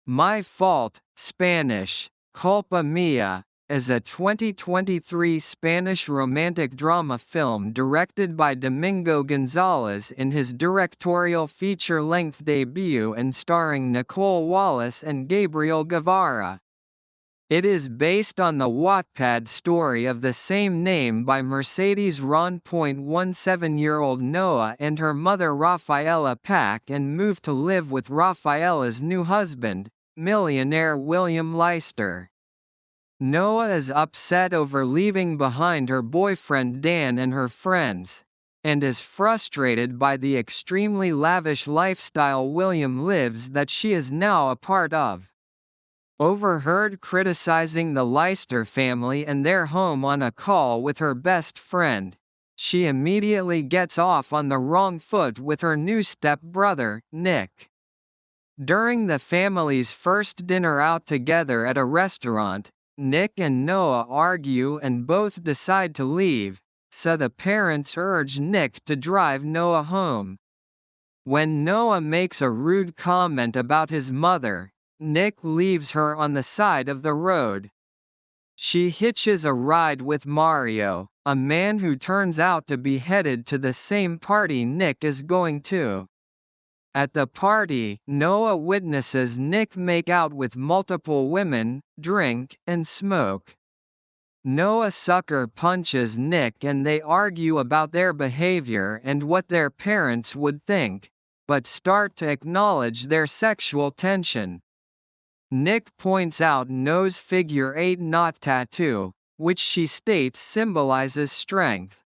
My Fault, Spanish, Culpa Mía, is a 2023 Spanish romantic drama film directed by Domingo González in his directorial feature-length debut and starring Nicole, Wallace and Gabriel Guevara. It is based on the Wattpad story of the same name by Mercedes Ron. 17-year-old Noah and her mother Rafaela pack and move to live with Rafaela's new husband, millionaire William Leister. Noah is upset over leaving behind her boyfriend Dan and her friends, and is frustrated by the extremely lavish lifestyle William lives that she is now a part of. Overheard criticizing the Leister family and their home on a call with her best friend, she immediately gets off on the wrong foot with her new step-brother, Nick. During the family's first dinner out together at a restaurant, Nick and Noah argue and both decide to leave, so the parents urge Nick to drive Noah home. When Noah makes a rude comment about his mother, Nick leaves her on the side of the road. She hitches a ride with Mario, a man who turns out to be headed to the same party Nick is going to. At the party, Noah witnesses Nick make out with multiple women, drink, and smoke. Noah sucker punches Nick and they argue about their behavior and what their parents would think, but start to acknowledge their sexual tension. Nick points out Noah's figure 8 knot tattoo, which she states symbolizes strength.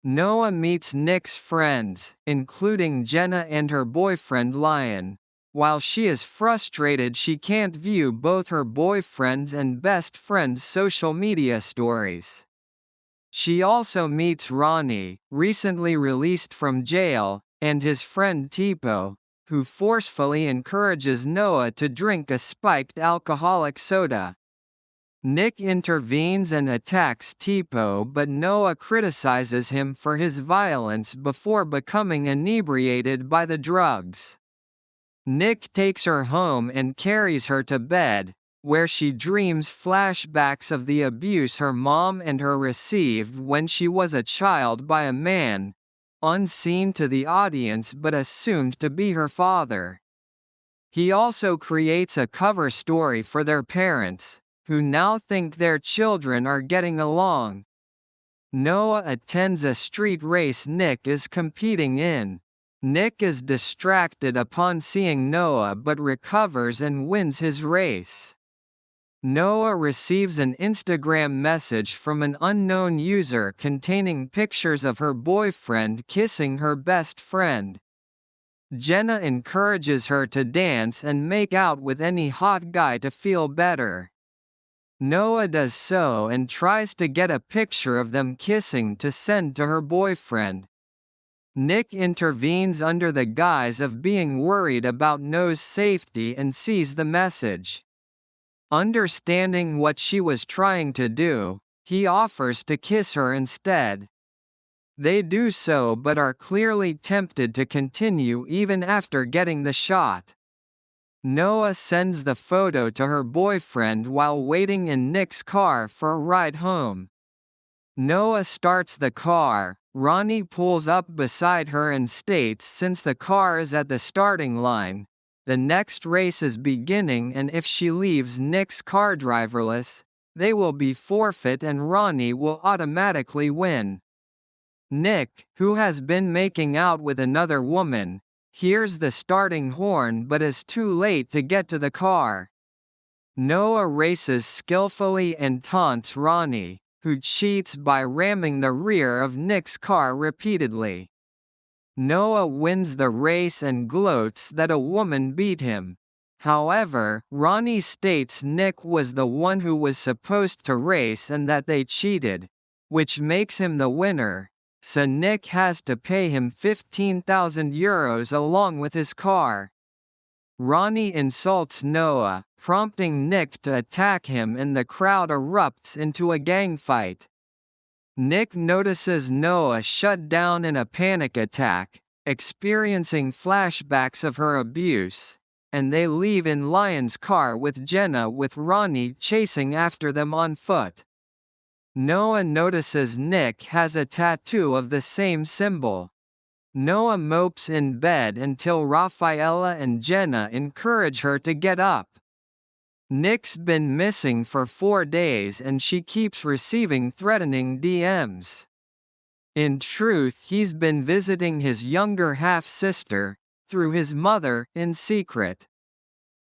Noah meets Nick's friends, including Jenna and her boyfriend Lion. While she is frustrated she can't view both her boyfriend's and best friend's social media stories. She also meets Ronnie, recently released from jail, and his friend Tipo, who forcefully encourages Noah to drink a spiked alcoholic soda. Nick intervenes and attacks Tipo, but Noah criticizes him for his violence before becoming inebriated by the drugs. Nick takes her home and carries her to bed, where she dreams flashbacks of the abuse her mom and her received when she was a child by a man, unseen to the audience but assumed to be her father. He also creates a cover story for their parents, who now think their children are getting along. Noah attends a street race Nick is competing in. Nick is distracted upon seeing Noah but recovers and wins his race. Noah receives an Instagram message from an unknown user containing pictures of her boyfriend kissing her best friend. Jenna encourages her to dance and make out with any hot guy to feel better. Noah does so and tries to get a picture of them kissing to send to her boyfriend. Nick intervenes under the guise of being worried about Noah's safety and sees the message. Understanding what she was trying to do, he offers to kiss her instead. They do so but are clearly tempted to continue even after getting the shot. Noah sends the photo to her boyfriend while waiting in Nick's car for a ride home. Noah starts the car, Ronnie pulls up beside her and states since the car is at the starting line, the next race is beginning and if she leaves Nick's car driverless, they will be forfeit and Ronnie will automatically win. Nick, who has been making out with another woman, hears the starting horn but is too late to get to the car. Noah races skillfully and taunts Ronnie, who cheats by ramming the rear of Nick's car repeatedly. Noah wins the race and gloats that a woman beat him. However, Ronnie states Nick was the one who was supposed to race and that they cheated, which makes him the winner, so Nick has to pay him €15,000 along with his car. Ronnie insults Noah, prompting Nick to attack him and the crowd erupts into a gang fight. Nick notices Noah shut down in a panic attack, experiencing flashbacks of her abuse, and they leave in Lyon's car with Jenna with Ronnie chasing after them on foot. Noah notices Nick has a tattoo of the same symbol. Noah mopes in bed until Rafaela and Jenna encourage her to get up. Nick's been missing for 4 days and she keeps receiving threatening DMs. In truth, he's been visiting his younger half-sister, through his mother, in secret.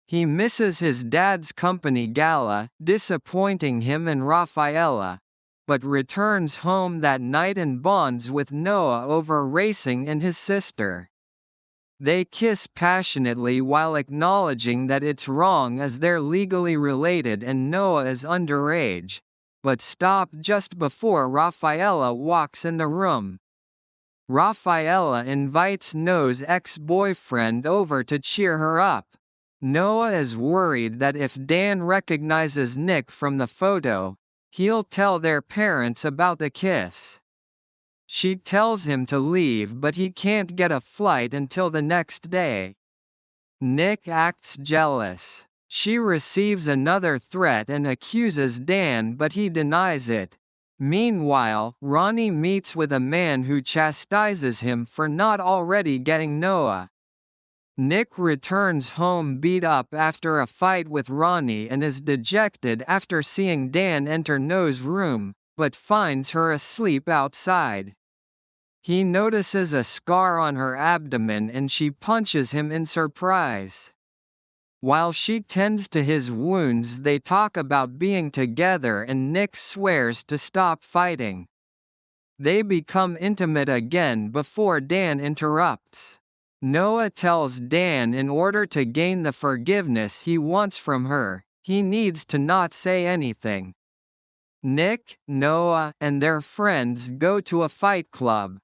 He misses his dad's company gala, disappointing him and Rafaela, but returns home that night and bonds with Noah over racing and his sister. They kiss passionately while acknowledging that it's wrong as they're legally related and Noah is underage, but stop just before Rafaela walks in the room. Rafaela invites Noah's ex-boyfriend over to cheer her up. Noah is worried that if Dan recognizes Nick from the photo, he'll tell their parents about the kiss. She tells him to leave but he can't get a flight until the next day. Nick acts jealous. She receives another threat and accuses Dan but he denies it. Meanwhile, Ronnie meets with a man who chastises him for not already getting Noah. Nick returns home beat up after a fight with Ronnie and is dejected after seeing Dan enter Noah's room, but finds her asleep outside. He notices a scar on her abdomen and she punches him in surprise. While she tends to his wounds, they talk about being together and Nick swears to stop fighting. They become intimate again before Dan interrupts. Noah tells Dan in order to gain the forgiveness he wants from her, he needs to not say anything. Nick, Noah, and their friends go to a fight club.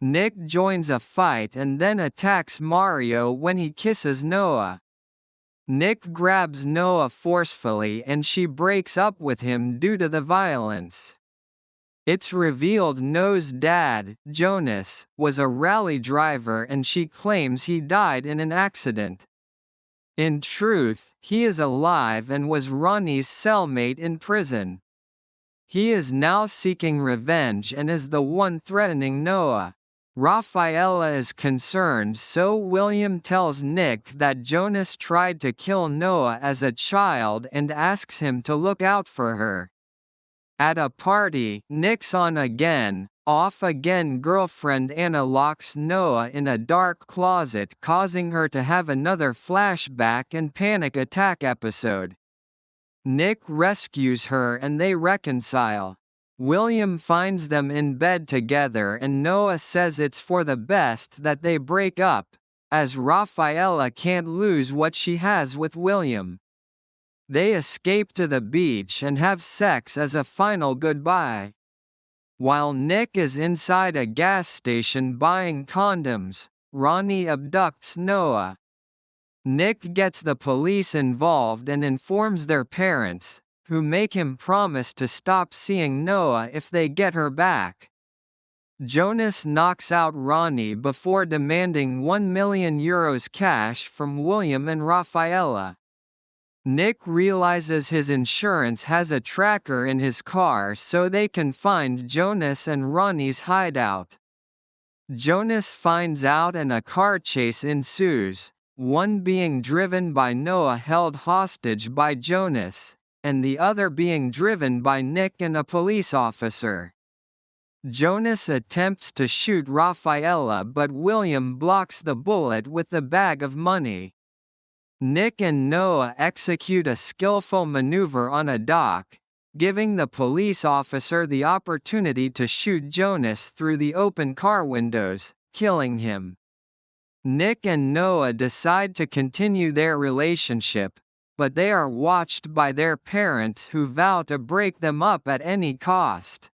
Nick joins a fight and then attacks Mario when he kisses Noah. Nick grabs Noah forcefully and she breaks up with him due to the violence. It's revealed Noah's dad, Jonas, was a rally driver and she claims he died in an accident. In truth, he is alive and was Ronnie's cellmate in prison. He is now seeking revenge and is the one threatening Noah. Rafaela is concerned, so William tells Nick that Jonas tried to kill Noah as a child and asks him to look out for her. At a party, Nick's on again, off again girlfriend Anna locks Noah in a dark closet, causing her to have another flashback and panic attack episode. Nick rescues her and they reconcile. William finds them in bed together and Noah says it's for the best that they break up, as Rafaela can't lose what she has with William. They escape to the beach and have sex as a final goodbye. While Nick is inside a gas station buying condoms, Ronnie abducts Noah. Nick gets the police involved and informs their parents, who make him promise to stop seeing Noah if they get her back. Jonas knocks out Ronnie before demanding €1 million cash from William and Rafaela. Nick realizes his insurance has a tracker in his car so they can find Jonas and Ronnie's hideout. Jonas finds out and a car chase ensues, one being driven by Noah held hostage by Jonas, and the other being driven by Nick and a police officer. Jonas attempts to shoot Rafaela but William blocks the bullet with the bag of money. Nick and Noah execute a skillful maneuver on a dock, giving the police officer the opportunity to shoot Jonas through the open car windows, killing him. Nick and Noah decide to continue their relationship, but they are watched by their parents who vow to break them up at any cost.